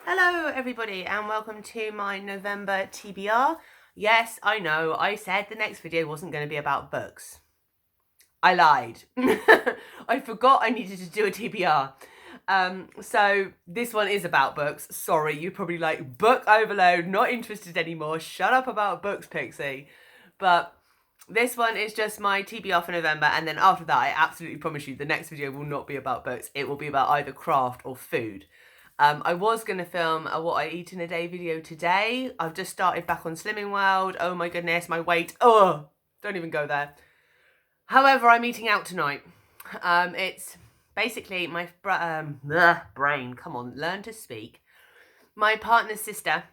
Hello everybody and welcome to my November TBR. Yes, I know, I said the next video wasn't going to be about books. I lied. I forgot I needed to do a TBR. So this one is about books. Sorry, you're probably like, book overload, not interested anymore. Shut up about books, Pixie. But this one is just my TBR for November, and then after that, I absolutely promise you the next video will not be about books. It will be about either craft or food. I was going to film a what I eat in a day video today. I've just started back on Slimming World. Oh my goodness, my weight. Oh, don't even go there. However, I'm eating out tonight. It's basically my brain. Come on, learn to speak. My partner's sister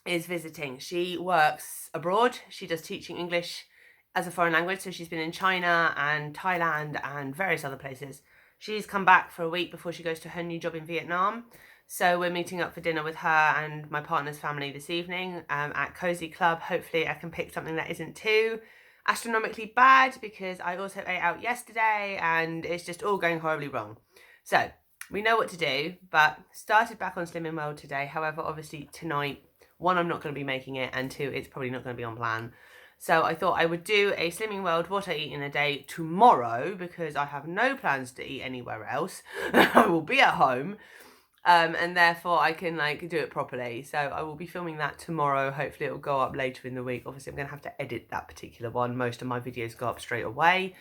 is visiting. She works abroad. She does teaching English as a foreign language. So she's been in China and Thailand and various other places. She's come back for a week before she goes to her new job in Vietnam. So we're meeting up for dinner with her and my partner's family this evening at Cozy Club. Hopefully I can pick something that isn't too astronomically bad, because I also ate out yesterday and it's just all going horribly wrong. So we know what to do, but started back on Slimming World today. However, obviously tonight, one, I'm not going to be making it, and two, it's probably not going to be on plan. So I thought I would do a Slimming World what I eat in a day tomorrow, because I have no plans to eat anywhere else. I will be at home. And therefore I can do it properly. So I will be filming that tomorrow. Hopefully it will go up later in the week. Obviously I'm going to have to edit that particular one. Most of my videos go up straight away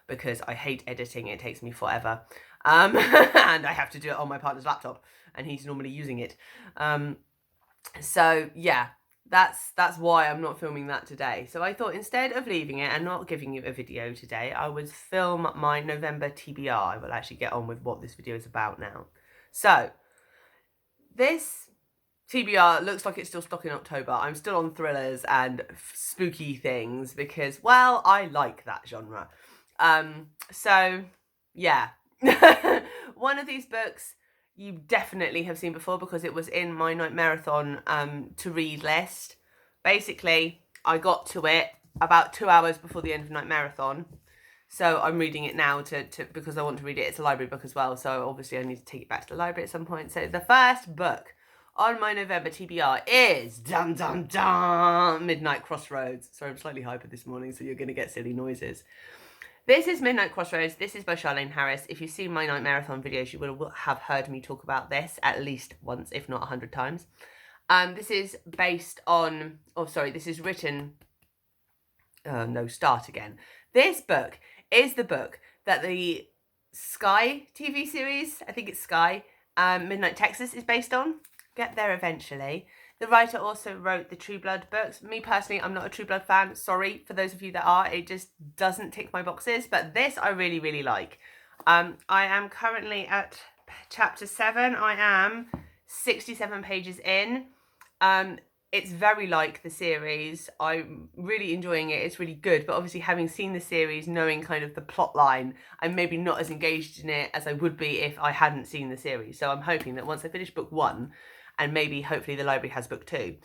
because I hate editing. It takes me forever. And I have to do it on my partner's laptop and he's normally using it. So yeah, that's why I'm not filming that today. So I thought instead of leaving it and not giving you a video today, I would film my November TBR. I will actually get on with what this video is about now. So this TBR looks like it's still stock in October. I'm still on thrillers and spooky things because, well, I like that genre. So, yeah. One of these books you definitely have seen before because it was in my night marathon to read list. Basically, I got to it about 2 hours before the end of night marathon. So I'm reading it now because I want to read it. It's a library book as well, so obviously I need to take it back to the library at some point. So the first book on my November TBR is dum dum dum Midnight Crossroads. Sorry, I'm slightly hyper this morning, so you're going to get silly noises. This is Midnight Crossroads. This is by Charlene Harris. If you've seen my night marathon videos, you will have heard me talk about this at least once, if not 100 times. This is based on, this is written, start again. This book is the book that the Sky TV series, I think it's Sky, Midnight Texas is based on. Get there eventually. The writer also wrote the True Blood books. Me personally, I'm not a True Blood fan. Sorry for those of you that are. It just doesn't tick my boxes. But this I really, really like. I am currently at chapter 7. I am 67 pages in. It's very like the series. I'm really enjoying it. It's really good. But obviously having seen the series, knowing kind of the plot line, I'm maybe not as engaged in it as I would be if I hadn't seen the series. So I'm hoping that once I finish book 1, and maybe hopefully the library has book 2,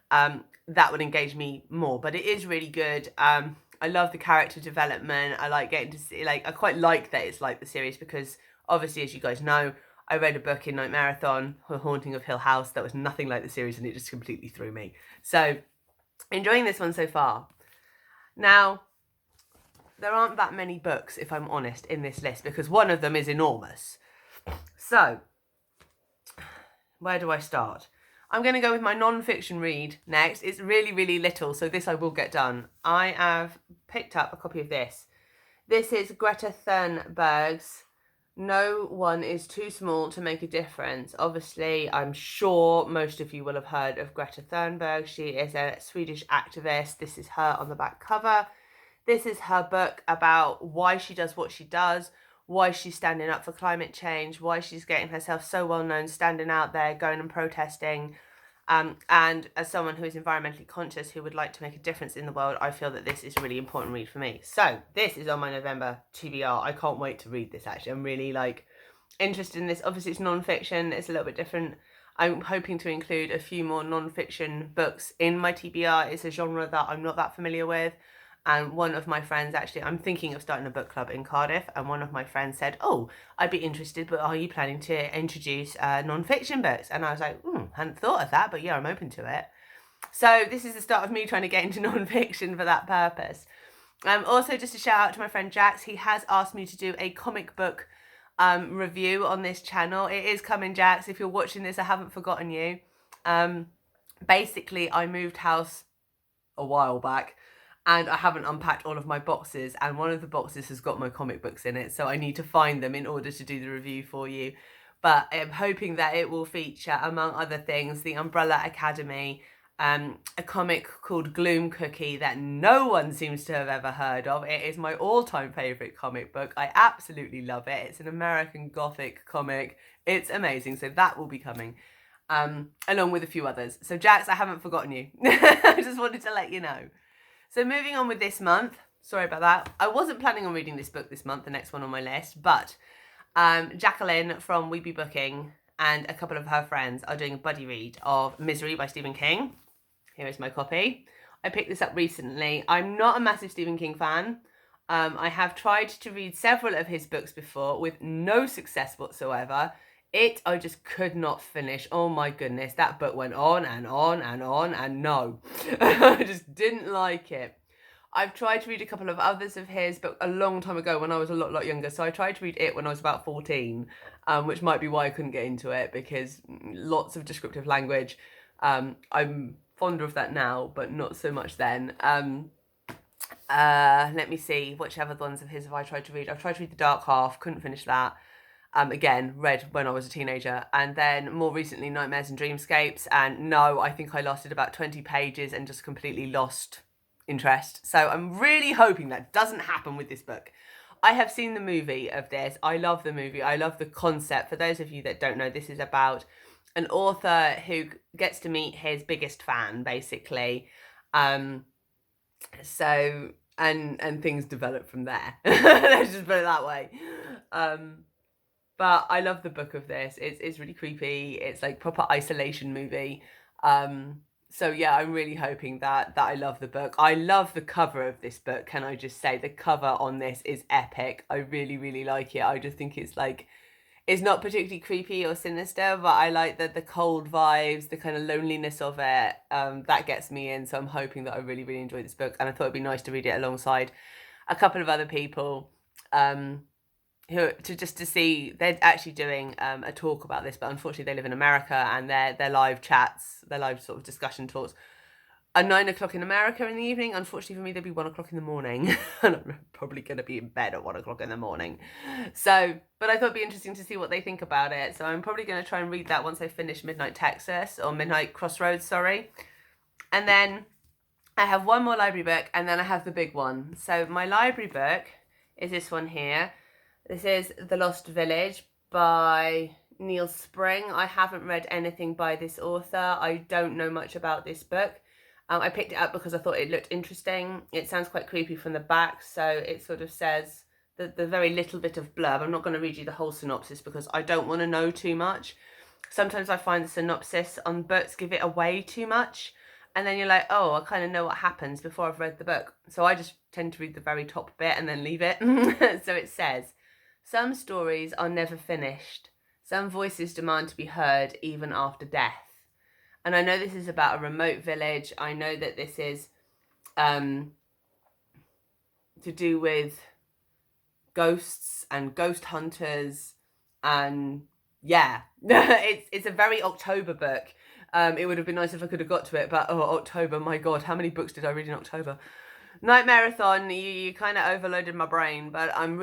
that would engage me more. But it is really good. I love the character development. I like getting to see, I quite like that it's like the series because obviously, as you guys know, I read a book in Night Marathon, The Haunting of Hill House, that was nothing like the series and it just completely threw me. So, enjoying this one so far. Now, there aren't that many books, if I'm honest, in this list because one of them is enormous. So, where do I start? I'm going to go with my non-fiction read next. It's really, really little, so this I will get done. I have picked up a copy of this. This is Greta Thunberg's No One Is Too Small to Make a Difference. Obviously, I'm sure most of you will have heard of Greta Thunberg. She is a Swedish activist. This is her on the back cover. This is her book about why she does what she does, why she's standing up for climate change, why she's getting herself so well known, standing out there, going and protesting. And as someone who is environmentally conscious, who would like to make a difference in the world, I feel that this is a really important read for me. So this is on my November TBR. I can't wait to read this, actually. I'm really interested in this. Obviously it's non-fiction, it's a little bit different. I'm hoping to include a few more non-fiction books in my TBR. It's a genre that I'm not that familiar with. And one of my friends, actually, I'm thinking of starting a book club in Cardiff, and one of my friends said, oh, I'd be interested, but are you planning to introduce non-fiction books? And I was like, hadn't thought of that, but yeah, I'm open to it. So this is the start of me trying to get into non-fiction for that purpose. Also, just a shout out to my friend Jax. He has asked me to do a comic book review on this channel. It is coming, Jax. If you're watching this, I haven't forgotten you. Basically, I moved house a while back, and I haven't unpacked all of my boxes, and one of the boxes has got my comic books in it, so I need to find them in order to do the review for you. But I'm hoping that it will feature, among other things, The Umbrella Academy, a comic called Gloom Cookie that no one seems to have ever heard of. It is my all-time favourite comic book. I absolutely love it. It's an American Gothic comic. It's amazing, so that will be coming. Along with a few others. So Jax, I haven't forgotten you. I just wanted to let you know. So moving on with this month, sorry about that. I wasn't planning on reading this book this month, the next one on my list, but Jacqueline from We Be Booking and a couple of her friends are doing a buddy read of Misery by Stephen King. Here is my copy. I picked this up recently. I'm not a massive Stephen King fan. I have tried to read several of his books before with no success whatsoever. I just could not finish. Oh my goodness, that book went on and on and on, and no, I just didn't like it. I've tried to read a couple of others of his, but a long time ago when I was a lot younger. So I tried to read it when I was about 14, which might be why I couldn't get into it, because lots of descriptive language. I'm fonder of that now, but not so much then. Let me see, which other ones of his have I tried to read? I've tried to read The Dark Half, couldn't finish that. Again, read when I was a teenager. And then more recently, Nightmares and Dreamscapes. And no, I think I lasted about 20 pages and just completely lost interest. So I'm really hoping that doesn't happen with this book. I have seen the movie of this. I love the movie. I love the concept. For those of you that don't know, this is about an author who gets to meet his biggest fan, basically. And things develop from there. Let's just put it that way. But I love the book of this. It's really creepy. It's like proper isolation movie. So yeah, I'm really hoping that I love the book. I love the cover of this book. Can I just say the cover on this is epic. I really like it. I just think it's like, it's not particularly creepy or sinister, but I like the cold vibes, the kind of loneliness of it. That gets me in. So I'm hoping that I really enjoy this book. And I thought it'd be nice to read it alongside a couple of other people. To see, they're actually doing a talk about this, but unfortunately they live in America, and their live chats, their live sort of discussion talks are 9 o'clock in America in the evening. Unfortunately for me, they'd be 1 o'clock in the morning, and I'm probably going to be in bed at 1 o'clock in the morning. So, but I thought it'd be interesting to see what they think about it. So I'm probably going to try and read that once I finish Midnight Texas, or Midnight Crossroads, sorry. And then I have one more library book, and then I have the big one. So my library book is this one here. This is The Lost Village by Neil Spring. I haven't read anything by this author. I don't know much about this book. I picked it up because I thought it looked interesting. It sounds quite creepy from the back, so it sort of says the very little bit of blurb. I'm not going to read you the whole synopsis because I don't want to know too much. Sometimes I find the synopsis on books give it away too much, and then you're like, oh, I kind of know what happens before I've read the book. So I just tend to read the very top bit and then leave it. So it says, some stories are never finished. Some voices demand to be heard even after death. And I know this is about a remote village. I know that this is to do with ghosts and ghost hunters. And yeah, it's a very October book. It would have been nice if I could have got to it, but October, my God, how many books did I read in October? Night Marathon, you kind of overloaded my brain, but I'm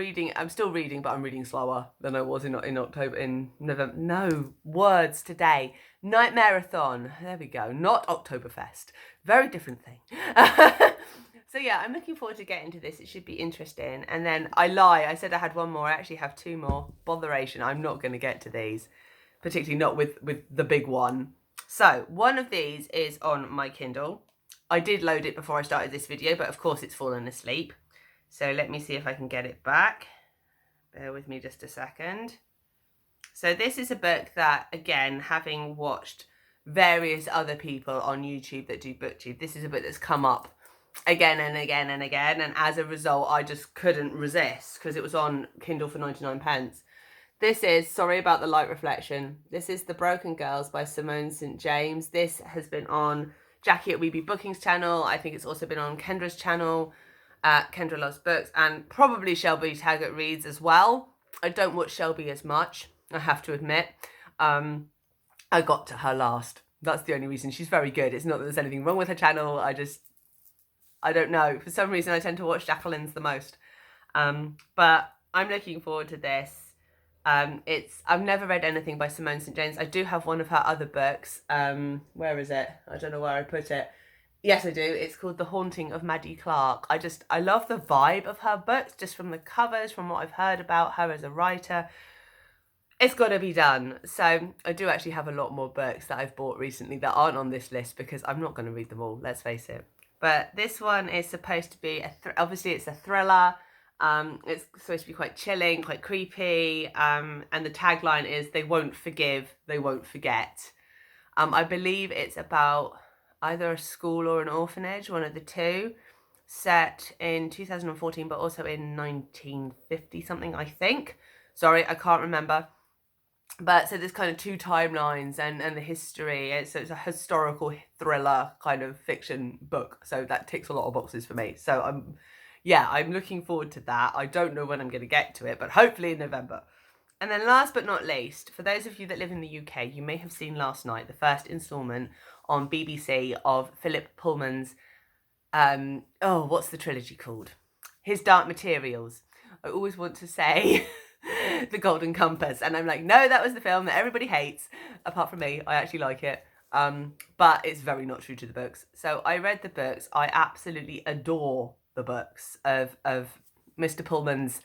still reading, but I'm reading slower than I was in October, in November. No, words today. Night Marathon, there we go, not Oktoberfest. Very different thing. So yeah, I'm looking forward to getting to this. It should be interesting. And then I said I had one more. I actually have two more. Botheration, I'm not going to get to these, particularly not with the big one. So one of these is on my Kindle. I did load it before I started this video, but of course it's fallen asleep. So let me see if I can get it back. Bear with me just a second. So this is a book that, again, having watched various other people on YouTube that do booktube, this is a book that's come up again and again and again, and as a result I just couldn't resist because it was on Kindle for 99p. This is, sorry about the light reflection, this is The Broken Girls by Simone St. James. This has been on Jackie at Weeby Bookings channel. I think it's also been on Kendra's channel, Kendra Loves Books, and probably Shelby Taggart Reads as well. I don't watch Shelby as much, I have to admit. I got to her last. That's the only reason. She's very good. It's not that there's anything wrong with her channel. I don't know. For some reason, I tend to watch Jacqueline's the most. But I'm looking forward to this. I've never read anything by Simone St. James. I do have one of her other books. Where is it? I don't know where I put it. Yes, I do. It's called The Haunting of Maddie Clark. I love the vibe of her books, just from the covers, from what I've heard about her as a writer. It's got to be done. So I do actually have a lot more books that I've bought recently that aren't on this list because I'm not going to read them all, let's face it. But this one is supposed to be, obviously it's a thriller. It's supposed to be quite chilling, quite creepy. And the tagline is, they won't forgive, they won't forget. I believe it's about either a school or an orphanage, one of the two, set in 2014, but also in 1950 something, I think. Sorry, I can't remember. But so there's kind of two timelines and the history. So it's a historical thriller kind of fiction book. So that ticks a lot of boxes for me. So I'm looking forward to that. I don't know when I'm going to get to it, but hopefully in November. And then last but not least, for those of you that live in the UK, you may have seen last night the first instalment on BBC of Philip Pullman's, what's the trilogy called? His Dark Materials. I always want to say The Golden Compass, and I'm like, no, that was the film that everybody hates, apart from me. I actually like it, but it's very not true to the books. So I read the books. I absolutely adore the books of Mr. Pullman's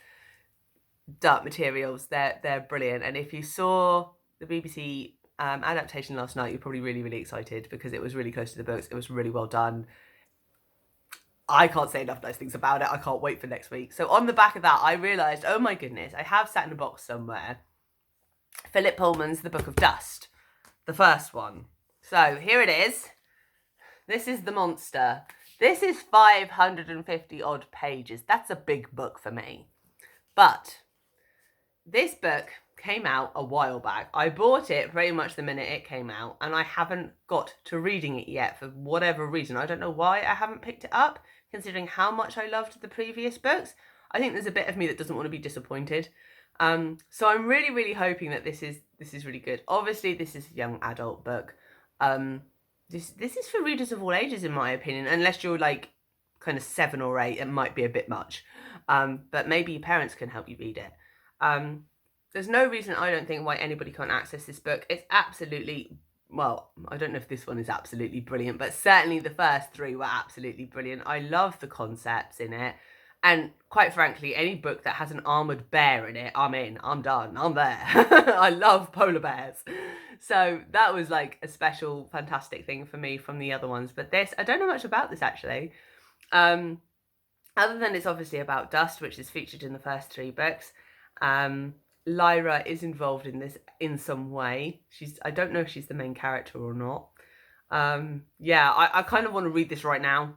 Dark Materials. They're brilliant, and if you saw the BBC adaptation last night, you're probably really, really excited because it was really close to the books. It was really well done. I can't say enough nice things about it. I can't wait for next week. So on the back of that, I realised, oh my goodness, I have sat in a box somewhere Philip Pullman's The Book of Dust, the first one. So here it is. This is the monster. This is 550 odd pages. That's a big book for me. But this book came out a while back. I bought it pretty much the minute it came out, and I haven't got to reading it yet for whatever reason. I don't know why I haven't picked it up, considering how much I loved the previous books. I think there's a bit of me that doesn't want to be disappointed. So I'm really, really hoping that this is really good. Obviously, this is a young adult book. This is for readers of all ages, in my opinion, unless you're like kind of 7 or 8. It might be a bit much, but maybe your parents can help you read it. There's no reason, I don't think, why anybody can't access this book. It's absolutely, well, I don't know if this one is absolutely brilliant, but certainly the first 3 were absolutely brilliant. I love the concepts in it. And quite frankly, any book that has an armoured bear in it, I'm in, I'm done, I'm there. I love polar bears. So that was like a special, fantastic thing for me from the other ones. But this, I don't know much about this actually. Other than it's obviously about dust, which is featured in the first 3 books. Lyra is involved in this in some way. I don't know if she's the main character or not. I kind of want to read this right now.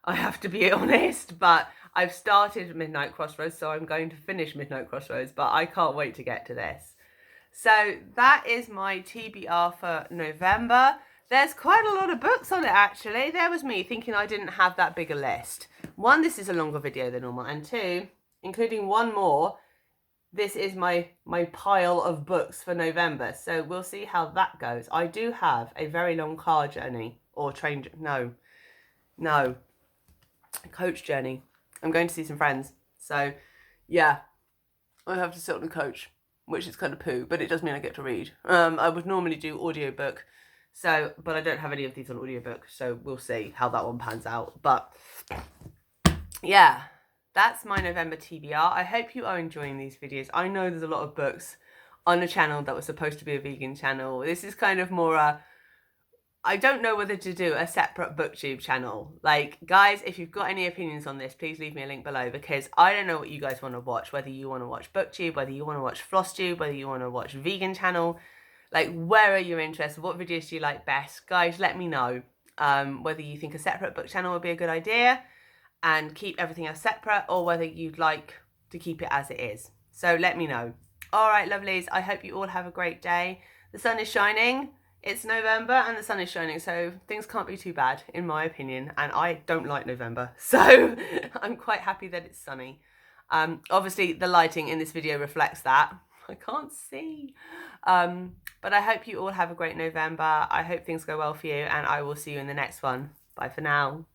I have to be honest, but I've started Midnight Crossroads, so I'm going to finish Midnight Crossroads, but I can't wait to get to this. So that is my TBR for November. There's quite a lot of books on it, actually. There was me thinking I didn't have that big a list. 1, this is a longer video than normal, and 2, including one more, this is my pile of books for November. So we'll see how that goes. I do have a very long car journey, or train, no, coach journey. I'm going to see some friends. So yeah, I have to sit on a coach, which is kind of poo, but it does mean I get to read. I would normally do audiobook, but I don't have any of these on audiobook, so we'll see how that one pans out. But yeah, that's my November TBR. I hope you are enjoying these videos. I know there's a lot of books on a channel that was supposed to be a vegan channel. This is kind of more I don't know whether to do a separate booktube channel. Like, guys, if you've got any opinions on this, please leave me a link below, because I don't know what you guys want to watch. Whether you want to watch booktube, whether you want to watch flosstube, whether you want to watch vegan channel. Like, where are your interests? What videos do you like best? Guys, let me know. Whether you think a separate book channel would be a good idea. and keep everything else separate, or whether you'd like to keep it as it is. So let me know. All right, lovelies, I hope you all have a great day. The sun is shining. It's November and the sun is shining, so things can't be too bad, in my opinion. And I don't like November, so I'm quite happy that it's sunny. Obviously, the lighting in this video reflects that. I can't see. But I hope you all have a great November. I hope things go well for you, and I will see you in the next one. Bye for now.